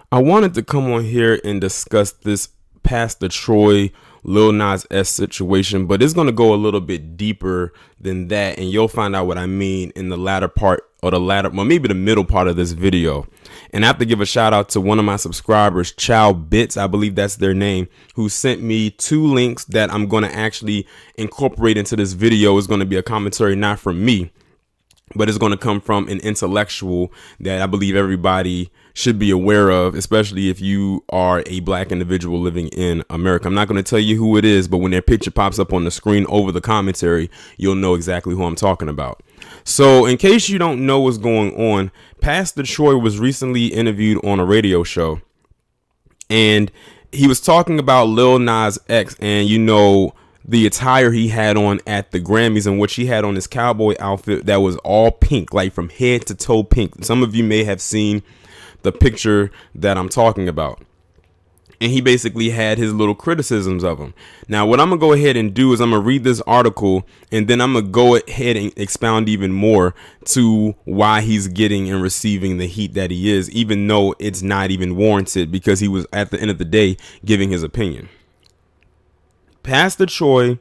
I wanted to come on here and discuss this Pastor Troy Lil Nas X situation, but it's going to go a little bit deeper than that, and you'll find out what I mean in the latter part, or well, maybe the middle part of this video. And I have to give a shout out to one of my subscribers, Chow Bits, I believe that's their name, who sent me 2 links that I'm going to actually incorporate into this video. It's going to be a commentary not from me, but it's going to come from an intellectual that I believe everybody should be aware of, especially if you are a black individual living in America. I'm not going to tell you who it is, but when their picture pops up on the screen over the commentary, you'll know exactly who I'm talking about. So in case you don't know what's going on, Pastor Troy was recently interviewed on a radio show, and he was talking about Lil Nas X and, the attire he had on at the Grammys, and what he had on his cowboy outfit that was all pink, like from head to toe pink. Some of you may have seen the picture that I'm talking about. And he basically had his little criticisms of him. Now, what I'm going to go ahead and do is I'm going to read this article, and then I'm going to go ahead and expound even more to why he's getting and receiving the heat that he is, even though it's not even warranted, because he was, at the end of the day, giving his opinion. Pastor Troy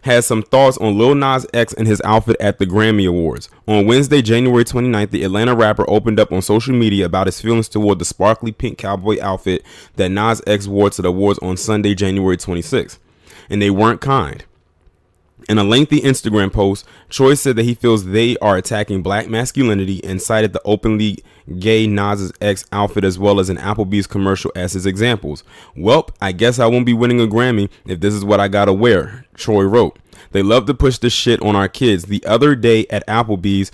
has some thoughts on Lil Nas X and his outfit at the Grammy Awards. On Wednesday, January 29th, the Atlanta rapper opened up on social media about his feelings toward the sparkly pink cowboy outfit that Nas X wore to the awards on Sunday, January 26th. And they weren't kind. In a lengthy Instagram post, Troy said that he feels they are attacking black masculinity and cited the openly gay Nas X outfit as well as an Applebee's commercial as his examples. "Welp, I guess I won't be winning a Grammy if this is what I gotta wear," Troy wrote. "They love to push this shit on our kids. The other day at Applebee's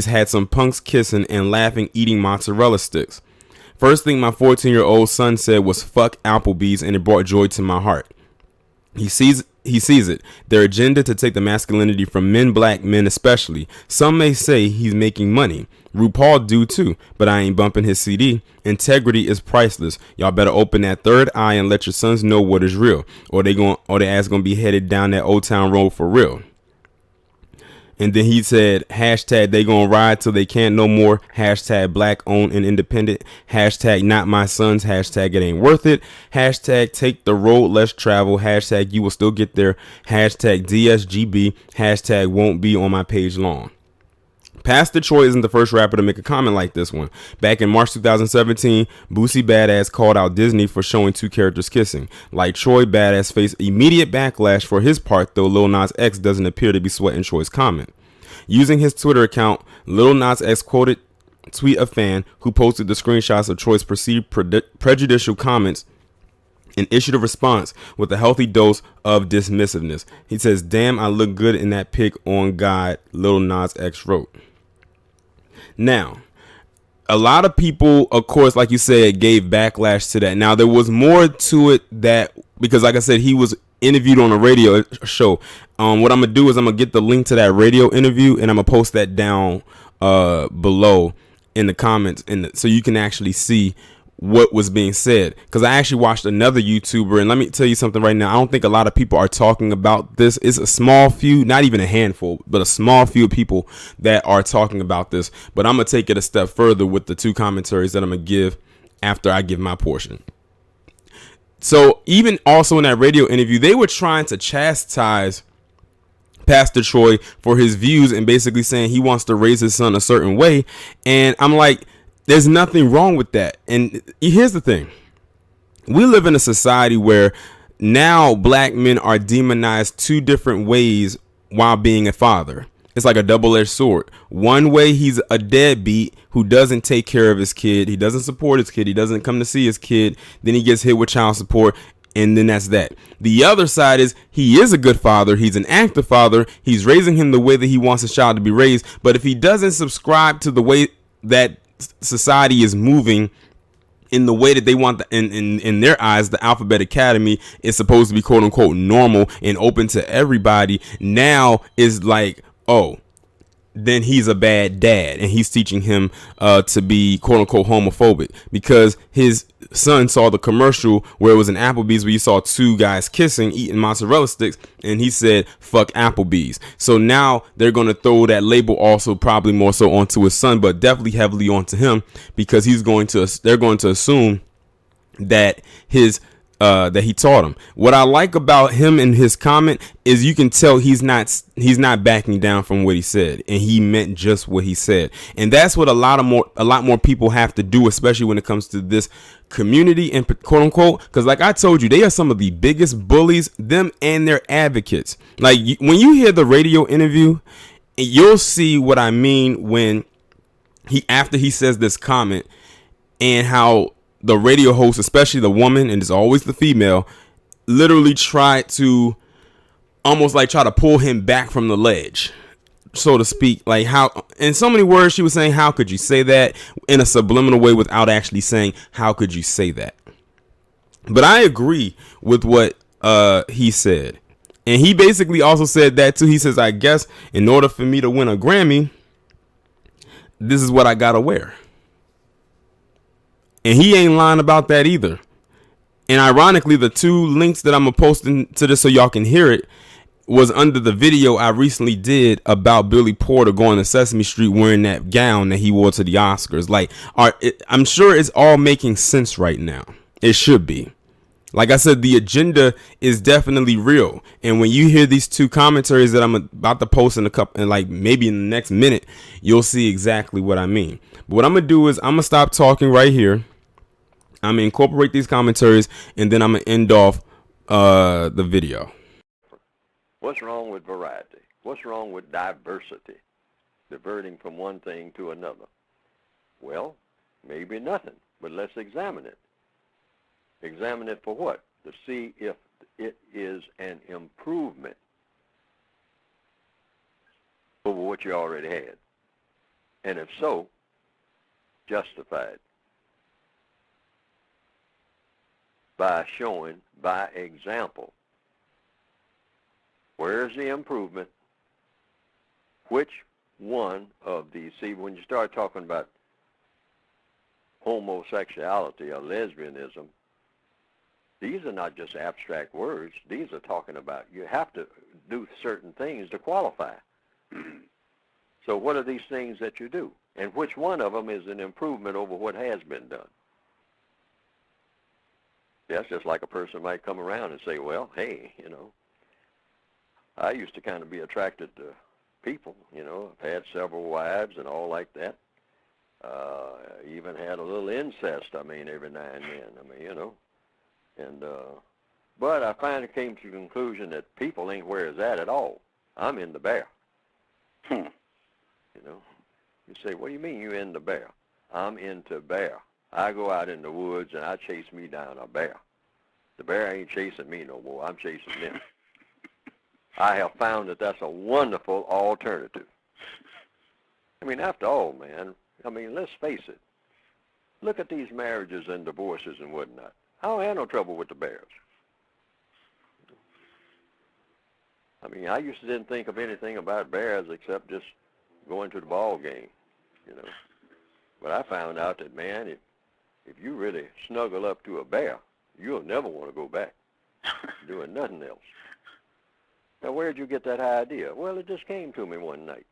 had some punks kissing and laughing eating mozzarella sticks. First thing my 14-year-old son said was fuck Applebee's, and it brought joy to my heart. He sees it, their agenda to take the masculinity from men, black men especially. Some may say he's making money. RuPaul do too, but I ain't bumping his CD. Integrity is priceless. Y'all better open that third eye and let your sons know what is real, or their ass gonna be headed down that Old Town Road for real." And then he said, hashtag they gonna ride till they can't no more, hashtag black owned and independent, hashtag not my sons, hashtag it ain't worth it, hashtag take the road less travel, hashtag you will still get there, hashtag DSGB, hashtag won't be on my page long. Pastor Troy isn't the first rapper to make a comment like this one. Back in March 2017, Boosie Badass called out Disney for showing 2 characters kissing. Like Troy, Badass faced immediate backlash for his part, though Lil Nas X doesn't appear to be sweating Troy's comment. Using his Twitter account, Lil Nas X quoted tweet a fan who posted the screenshots of Troy's perceived prejudicial comments and issued a response with a healthy dose of dismissiveness. He says, "Damn, I look good in that pic on God," Lil Nas X wrote. Now, a lot of people, of course, like you said, gave backlash to that. Now, there was more to it that, because like I said, he was interviewed on a radio show. What I'm going to do is I'm going to get the link to that radio interview, and I'm going to post that down below in the comments, so you can actually see what was being said, because I actually watched another YouTuber, and let me tell you something right now. I don't think a lot of people are talking about this. It's a small few, not even a handful, but a small few people that are talking about this. But I'm gonna take it a step further with the 2 commentaries that I'm gonna give after I give my portion. So even also in that radio interview, they were trying to chastise Pastor Troy for his views and basically saying he wants to raise his son a certain way, and I'm like, there's nothing wrong with that. And here's the thing. We live in a society where now black men are demonized 2 different ways while being a father. It's like a double-edged sword. One way, he's a deadbeat who doesn't take care of his kid. He doesn't support his kid. He doesn't come to see his kid. Then he gets hit with child support, and then that's that. The other side is he is a good father. He's an active father. He's raising him the way that he wants his child to be raised. But if he doesn't subscribe to the way that society is moving, in the way that they want, in their eyes, the Alphabet Academy is supposed to be quote unquote normal and open to everybody, now is like, oh, then he's a bad dad, and he's teaching him to be quote unquote homophobic because his son saw the commercial where it was an Applebee's where you saw two guys kissing, eating mozzarella sticks, and he said fuck Applebee's. So now they're going to throw that label also probably more so onto his son, but definitely heavily onto him because they're going to assume that that he taught him. What I like about him in his comment is you can tell he's not backing down from what he said, and he meant just what he said. And that's what a lot more people have to do, especially when it comes to this community and quote unquote, because like I told you, they are some of the biggest bullies, them and their advocates. Like when you hear the radio interview, you'll see what I mean when after he says this comment and how the radio host, especially the woman, and it's always the female, literally tried to almost like try to pull him back from the ledge, so to speak. Like how, in so many words, she was saying, how could you say that, in a subliminal way without actually saying, how could you say that? But I agree with what he said. And he basically also said that too. He says, I guess in order for me to win a Grammy, this is what I gotta wear. And he ain't lying about that either. And ironically, the two links that I'm going to post into this so y'all can hear it was under the video I recently did about Billy Porter going to Sesame Street wearing that gown that he wore to the Oscars. Like, I'm sure it's all making sense right now. It should be. Like I said, the agenda is definitely real. And when you hear these two commentaries that I'm about to post in like maybe in the next minute, you'll see exactly what I mean. But what I'm going to do is I'm going to stop talking right here. I'm going to incorporate these commentaries, and then I'm going to end off the video. What's wrong with variety? What's wrong with diversity? Diverting from one thing to another. Well, maybe nothing, but let's examine it. Examine it for what? To see if it is an improvement over what you already had. And if so, justified. By showing, by example, where's the improvement? Which one of these? See, when you start talking about homosexuality or lesbianism, these are not just abstract words. These are talking about you have to do certain things to qualify. So what are these things that you do? And which one of them is an improvement over what has been done? That's just like a person might come around and say, well, hey, I used to kind of be attracted to people, I've had several wives and all like that. Even had a little incest, every now and then, but I finally came to the conclusion that people ain't where it's at all. I'm in the bear. You say, what do you mean you in the bear? I'm into bear. I go out in the woods and I chase me down a bear. The bear ain't chasing me no more. I'm chasing them. I have found that that's a wonderful alternative. After all, man, let's face it. Look at these marriages and divorces and whatnot. I don't have no trouble with the bears. I used to didn't think of anything about bears except just going to the ball game, But I found out that, man, if you really snuggle up to a bear, you'll never want to go back doing nothing else. Now, where'd you get that idea? Well, it just came to me one night.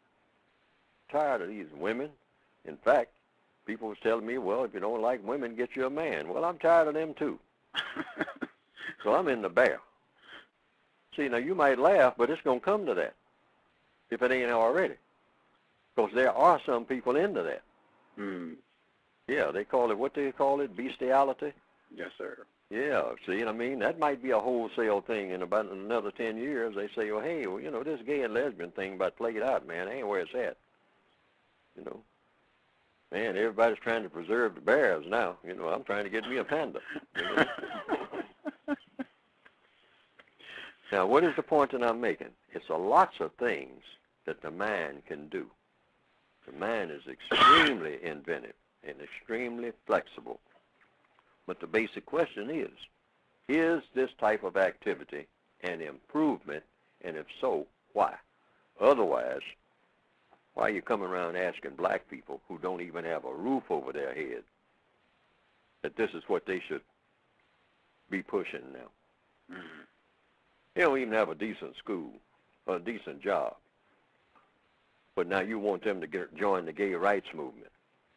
Tired of these women. In fact, people was telling me, well, if you don't like women, get you a man. Well, I'm tired of them too. So I'm in the bear. See, now you might laugh, but it's going to come to that if it ain't already. Because there are some people into that. Mm. Yeah, they call it, what do they call it, bestiality? Yes, sir. Yeah, see, that might be a wholesale thing. In about another 10 years, they say, well, hey, this gay and lesbian thing about played out, man, ain't where it's at. Man, everybody's trying to preserve the bears now. I'm trying to get me a panda. Now, what is the point that I'm making? It's lots of things that the mind can do. The mind is extremely inventive and extremely flexible. But the basic question is this type of activity an improvement, and if so, why? Otherwise, Why are you coming around asking black people who don't even have a roof over their head that this is what they should be pushing now? Mm-hmm. They don't even have a decent school or a decent job. But now you want them to join the gay rights movement,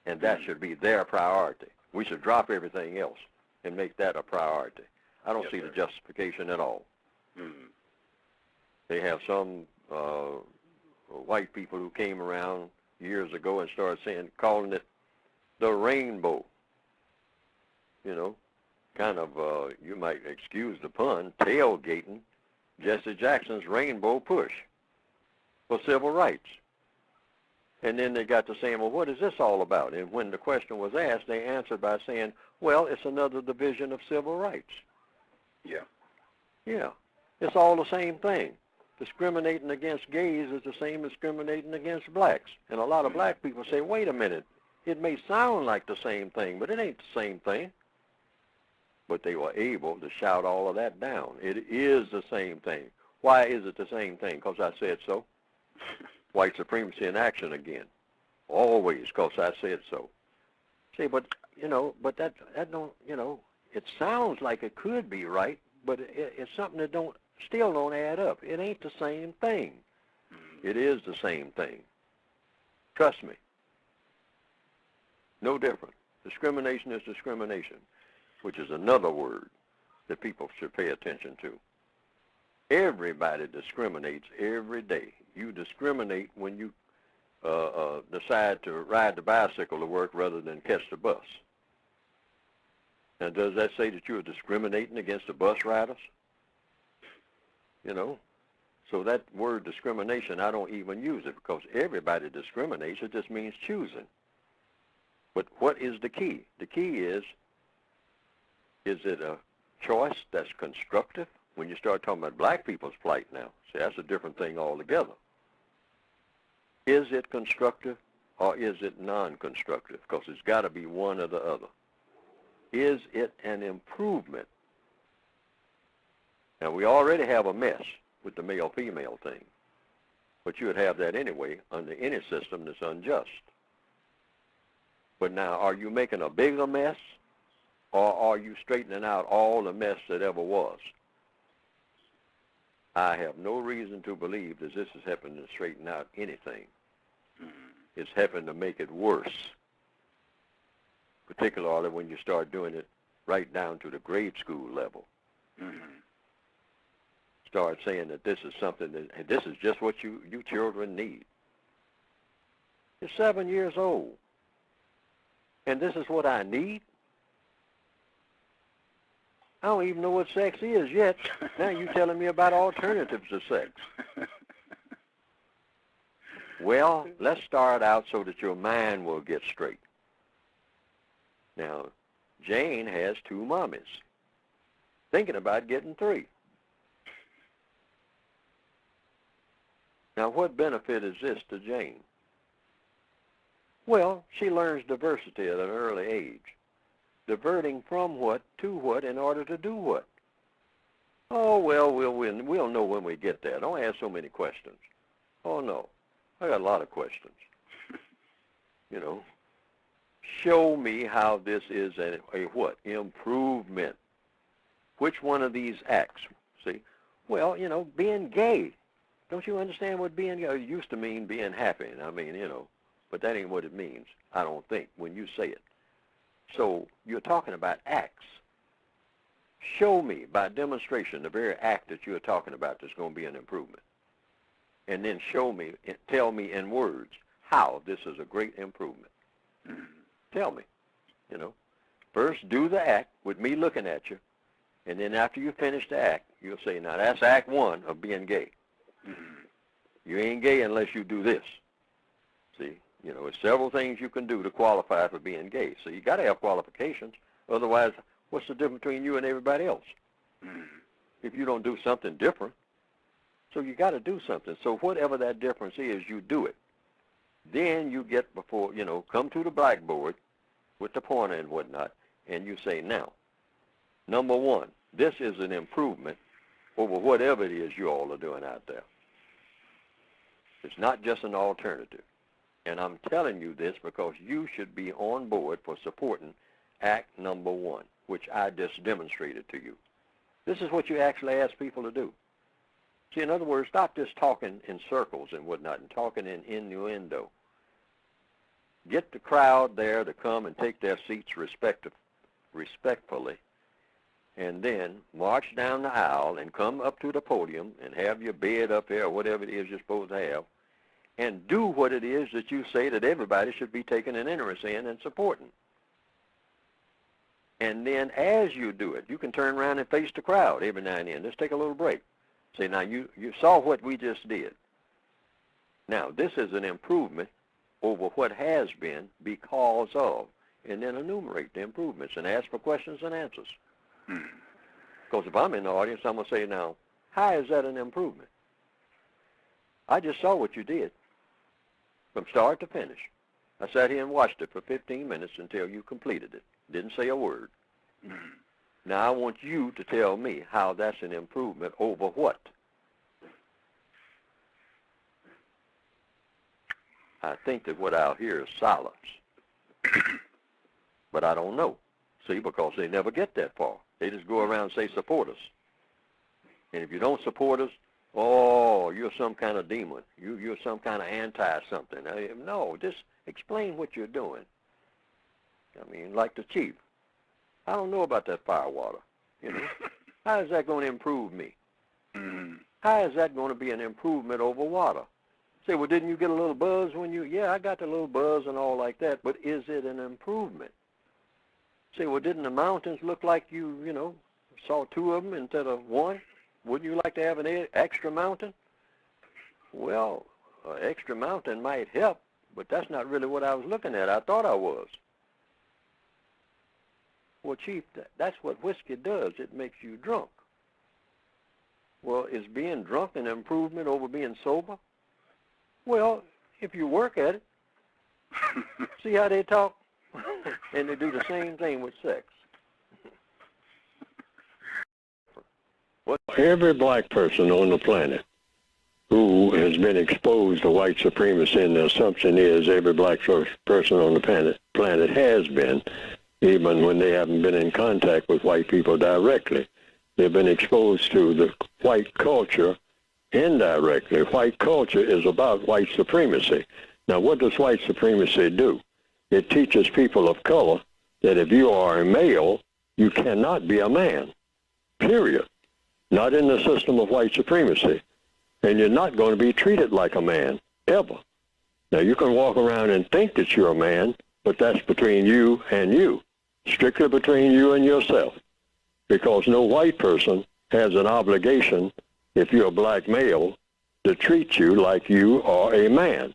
and that should be their priority. We should drop everything else and make that a priority. I don't see the justification at all. Mm-hmm. They have some white people who came around years ago and started calling it the rainbow. You know, kind of, you might excuse the pun, tailgating Jesse Jackson's rainbow push for civil rights. And then they got to saying, well, what is this all about? And when the question was asked, they answered by saying, well, it's another division of civil rights. Yeah. Yeah, it's all the same thing. Discriminating against gays is the same as discriminating against blacks. And a lot of black people say, wait a minute, it may sound like the same thing, but it ain't the same thing. But they were able to shout all of that down. It is the same thing. Why is it the same thing? Because I said so. White supremacy in action again. Always, because I said so. See, but, you know, but that don't, you know, it sounds like it could be right, but it's something that still don't add up. It ain't the same thing. It is the same thing. Trust me. No different. Discrimination is discrimination, which is another word that people should pay attention to. Everybody discriminates every day. You discriminate when you decide to ride the bicycle to work rather than catch the bus. Now, does that say that you are discriminating against the bus riders? You know, so that word discrimination, I don't even use it because everybody discriminates. It just means choosing. But what is the key? The key is it a choice that's constructive? When you start talking about black people's plight now, see, that's a different thing altogether. Is it constructive or is it non-constructive? Because it's got to be one or the other. Is it an improvement? Now, we already have a mess with the male-female thing, but you would have that anyway under any system that's unjust. But now, are you making a bigger mess, or are you straightening out all the mess that ever was? I have no reason to believe that this is helping to straighten out anything. It's helping to make it worse, particularly when you start doing it right down to the grade school level. Start saying that this is something that this is just what you children need. You're 7 years old, and this is what I need? I don't even know what sex is yet. Now you're telling me about alternatives to sex. Well, let's start out so that your mind will get straight. Now, Jane has 2 mommies, thinking about getting 3. Now, what benefit is this to Jane? Well, she learns diversity at an early age. Diverting from what to what in order to do what? Oh, well, we'll know when we get there. Don't ask so many questions. Oh, no. I got a lot of questions. You know, show me how this is a what? Improvement. Which one of these acts? See? Well, you know, being gay. Don't you understand what being gay used to mean? Being happy. I mean, you know, but that ain't what it means, I don't think, when you say it. So you're talking about acts. Show me by demonstration the very act that you're talking about that's going to be an improvement. And then show me, tell me in words how this is a great improvement. Tell me, you know. First, do the act with me looking at you. And then after you finish the act, you'll say, now that's act 1 of being gay. You ain't gay unless you do this. See, you know, there's several things you can do to qualify for being gay. So you got to have qualifications. Otherwise, what's the difference between you and everybody else? If you don't do something different. So you got to do something. So whatever that difference is, you do it. Then you get before, you know, come to the blackboard with the pointer and whatnot, and you say, now, number 1, this is an improvement over whatever it is you all are doing out there. It's not just an alternative. And I'm telling you this because you should be on board for supporting Act Number 1, which I just demonstrated to you. This is what you actually ask people to do. See, in other words, stop just talking in circles and whatnot and talking in innuendo. Get the crowd there to come and take their seats respectfully, and then march down the aisle and come up to the podium and have your bed up there or whatever it is you're supposed to have, and do what it is that you say that everybody should be taking an interest in and supporting. And then as you do it, you can turn around and face the crowd every now and then. Just take a little break. Say, now you saw what we just did. Now, this is an improvement over what has been because of, and then enumerate the improvements and ask for questions and answers. Because if I'm in the audience, I'm going to say, now, how is that an improvement? I just saw what you did from start to finish. I sat here and watched it for 15 minutes until you completed it. Didn't say a word. Now I want you to tell me how that's an improvement over what? I think that what I'll hear is silence. But I don't know. See, because they never get that far. They just go around and say, support us. And if you don't support us, oh, you're some kind of demon. You're some kind of anti-something. No, just explain what you're doing. I mean, like the chief. I don't know about that fire water. You know, how is that going to improve me? How is that going to be an improvement over water? Say, well, didn't you get a little buzz when you? Yeah, I got a little buzz and all like that. But is it an improvement? Say, well, didn't the mountains look like you saw two of them instead of one? Wouldn't you like to have an extra mountain? Well, an extra mountain might help, but that's not really what I was looking at. I thought I was. Well, Chief, that's what whiskey does. It makes you drunk. Well, is being drunk an improvement over being sober? Well, if you work at it, see how they talk? And they do the same thing with sex. Every black person on the planet who has been exposed to white supremacy, and the assumption is every black person on the planet has been, even when they haven't been in contact with white people directly. They've been exposed to the white culture indirectly. White culture is about white supremacy. Now, what does white supremacy do? It teaches people of color that if you are a male, you cannot be a man, period. Not in the system of white supremacy. And you're not going to be treated like a man, ever. Now, you can walk around and think that you're a man, but that's between you and you, strictly between you and yourself, because no white person has an obligation, if you're a black male, to treat you like you are a man.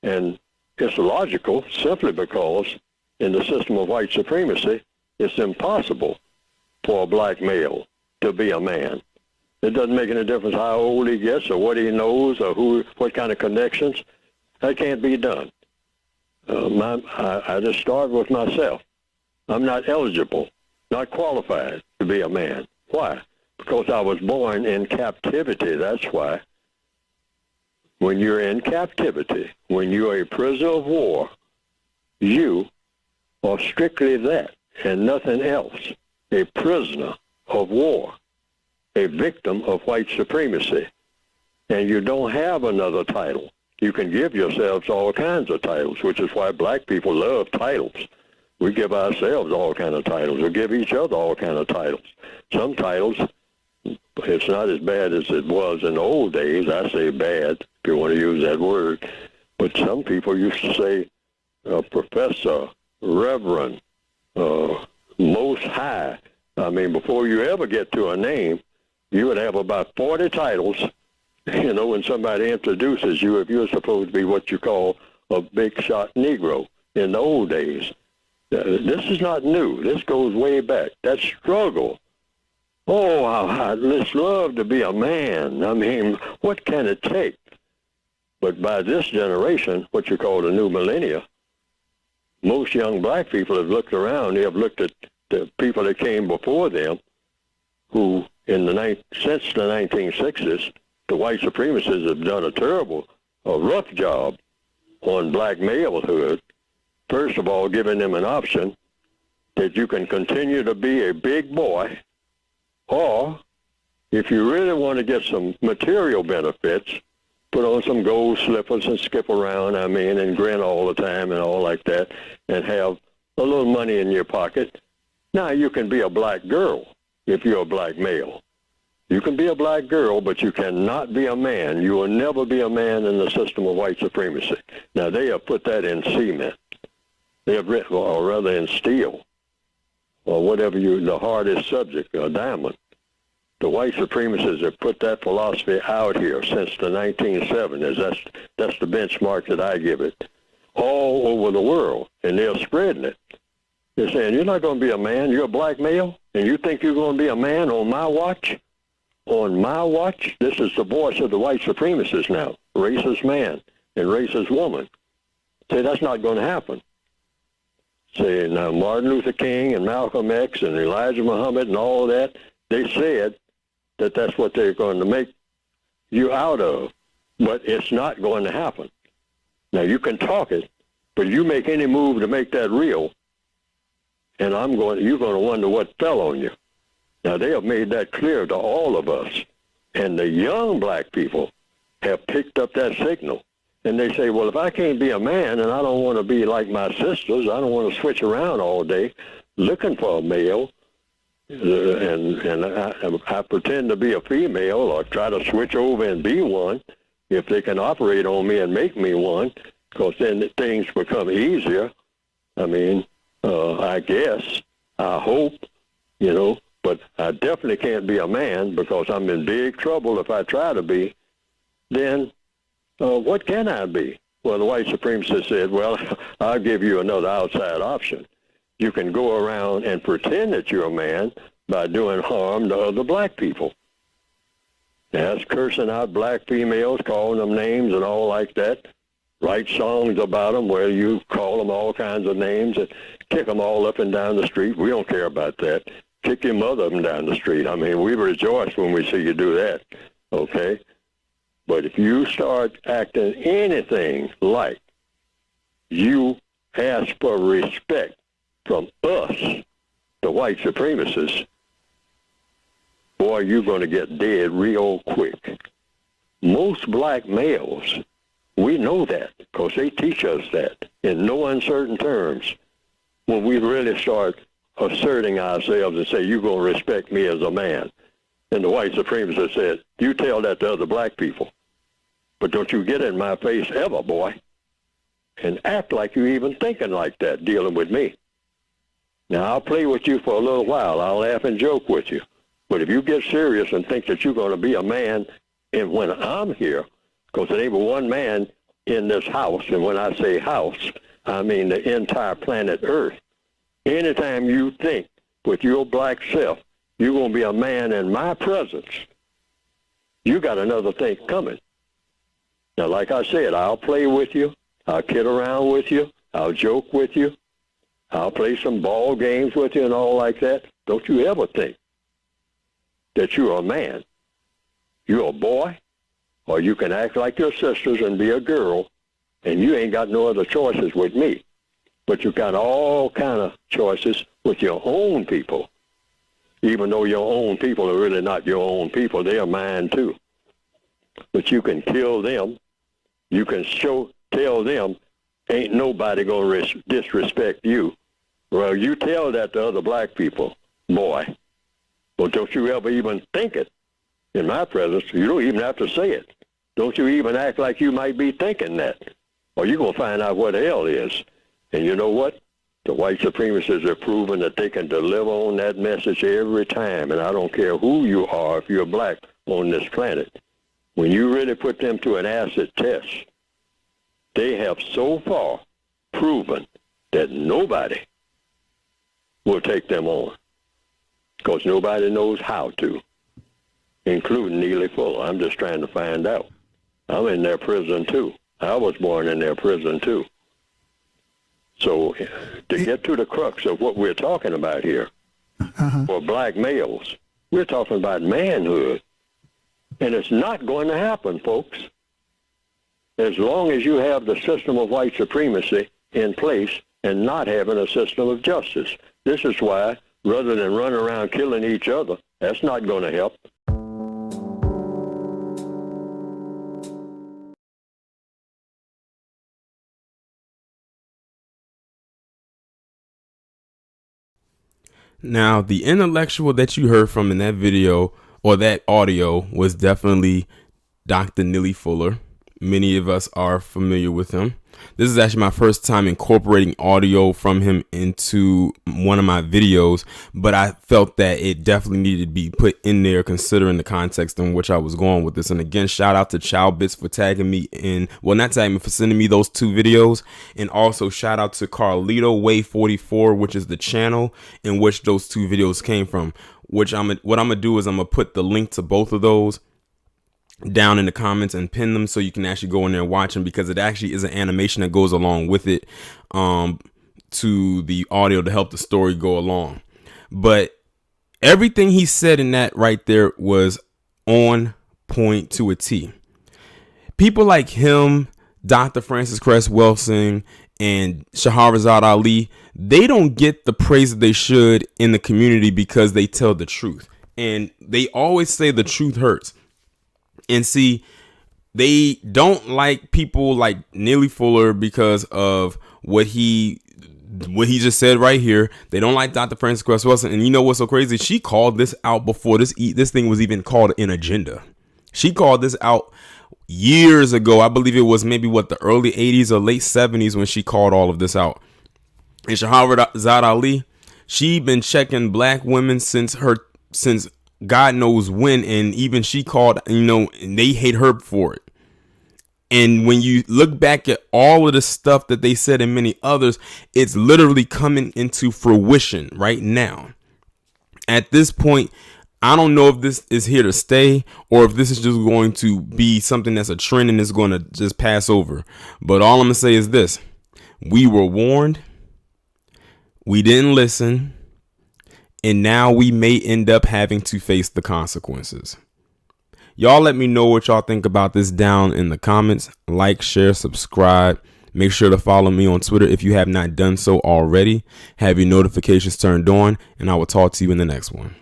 And it's logical simply because in the system of white supremacy, it's impossible for a black male to be a man. It doesn't make any difference how old he gets or what he knows or what kind of connections. That can't be done. I just start with myself. I'm not eligible, not qualified to be a man. Why? Because I was born in captivity, that's why. When you're in captivity, when you're a prisoner of war, you are strictly that and nothing else, a prisoner of war, a victim of white supremacy. And you don't have another title. You can give yourselves all kinds of titles, which is why black people love titles. We give ourselves all kinds of titles. We give each other all kinds of titles. Some titles, it's not as bad as it was in the old days. I say bad, if you want to use that word. But some people used to say professor, reverend, most high. I mean, before you ever get to a name, you would have about 40 titles, when somebody introduces you, if you're supposed to be what you call a big shot Negro in the old days. This is not new. This goes way back. That struggle. Oh, I'd just love to be a man. I mean, what can it take? But by this generation, what you call the new millennia, most young black people have looked around. They have looked at the people that came before them who, since the 1960s, the white supremacists have done a rough job on black malehood, first of all, giving them an option that you can continue to be a big boy, or if you really want to get some material benefits, put on some gold slippers and skip around, and grin all the time and all like that, and have a little money in your pocket. Now, you can be a black girl if you're a black male. You can be a black girl, but you cannot be a man. You will never be a man in the system of white supremacy. Now, they have put that in cement. They have written, or rather in steel, or whatever the hardest subject, a diamond. The white supremacists have put that philosophy out here since the 1970s. That's the benchmark that I give it. All over the world, and they're spreading it. They're saying, you're not going to be a man. You're a black male, and you think you're going to be a man on my watch? On my watch? This is the voice of the white supremacists now, racist man and racist woman. Say, that's not going to happen. Say, now, Martin Luther King and Malcolm X and Elijah Muhammad and all that, they said that that's what they're going to make you out of, but it's not going to happen. Now, you can talk it, but you make any move to make that real, and you're going to wonder what fell on you. Now, they have made that clear to all of us, and the young black people have picked up that signal, and they say, well, if I can't be a man and I don't want to be like my sisters, I don't want to switch around all day looking for a male, and I pretend to be a female or try to switch over and be one if they can operate on me and make me one, because then things become easier. I guess, I hope, but I definitely can't be a man because I'm in big trouble if I try to be. Then what can I be? Well, the white supremacist said, well, I'll give you another outside option. You can go around and pretend that you're a man by doing harm to other black people. That's cursing out black females, calling them names and all like that. Write songs about them where you call them all kinds of names and kick them all up and down the street. We don't care about that. Kick your mother up and down the street. We rejoice when we see you do that, okay? But if you start acting anything like you ask for respect from us, the white supremacists, boy, you're going to get dead real quick. Most black males, we know that because they teach us that in no uncertain terms. When we really start asserting ourselves and say, you're going to respect me as a man. And the white supremacists said, you tell that to other black people. But don't you get in my face ever, boy, and act like you're even thinking like that, dealing with me. Now, I'll play with you for a little while. I'll laugh and joke with you. But if you get serious and think that you're going to be a man, and when I'm here, because there ain't but one man in this house, and when I say house, I mean the entire planet Earth. Anytime you think with your black self, you're going to be a man in my presence, you got another thing coming. Now, like I said, I'll play with you. I'll kid around with you. I'll joke with you. I'll play some ball games with you and all like that. Don't you ever think that you're a man. You're a boy, or you can act like your sisters and be a girl, and you ain't got no other choices with me. But you got all kind of choices with your own people, even though your own people are really not your own people. They are mine too. But you can kill them. You can tell them, ain't nobody going to disrespect you. Well, you tell that to other black people, boy. Well, don't you ever even think it in my presence. You don't even have to say it. Don't you even act like you might be thinking that, or you're going to find out what hell is. And you know what? The white supremacists have proven that they can deliver on that message every time, and I don't care who you are if you're black on this planet. When you really put them to an acid test, they have so far proven that nobody will take them on, because nobody knows how to, including Neely Fuller. I'm just trying to find out. I'm in their prison too. I was born in their prison too. So to get to the crux of what we're talking about here, for black males, we're talking about manhood. And it's not going to happen, folks. as long as you have the system of white supremacy in place and not having a system of justice. This is why, rather than run around killing each other, that's not going to help. Now, the intellectual that you heard from in that video or that audio was definitely Dr. Neely Fuller. Many of us are familiar with him. This is actually my first time incorporating audio from him into one of my videos, but I felt that it definitely needed to be put in there considering the context in which I was going with this. And again, shout out to Childbits for tagging me in, well, not tagging me, for sending me those 2 videos. And also shout out to Carlito Way 44, which is the channel in which those 2 videos came from, which what I'm going to do is I'm going to put the link to both of those down in the comments and pin them so you can actually go in there and watch them, because it actually is an animation that goes along with it to the audio to help the story go along. But everything he said in that right there was on point to a T. People like him, Dr. Francis Cress Welsing, and Shahrazad Ali, they don't get the praise that they should in the community because they tell the truth. And they always say the truth hurts. And see, they don't like people like Neely Fuller because of what he just said right here. They don't like Dr. Francis Cress Welsing. And you know what's so crazy? She called this out before this thing was even called an agenda. She called this out years ago. I believe it was maybe the early 80s or late 70s when she called all of this out. And Shahrazad Ali, she been checking black women since God knows when, and even she called, and they hate her for it. And when you look back at all of the stuff that they said and many others, it's literally coming into fruition right now. At this point, I don't know if this is here to stay or if this is just going to be something that's a trend and it's going to just pass over. But all I'm going to say is this: we were warned, we didn't listen, and now we may end up having to face the consequences. Y'all let me know what y'all think about this down in the comments. Like, share, subscribe. Make sure to follow me on Twitter if you have not done so already. Have your notifications turned on, and I will talk to you in the next one.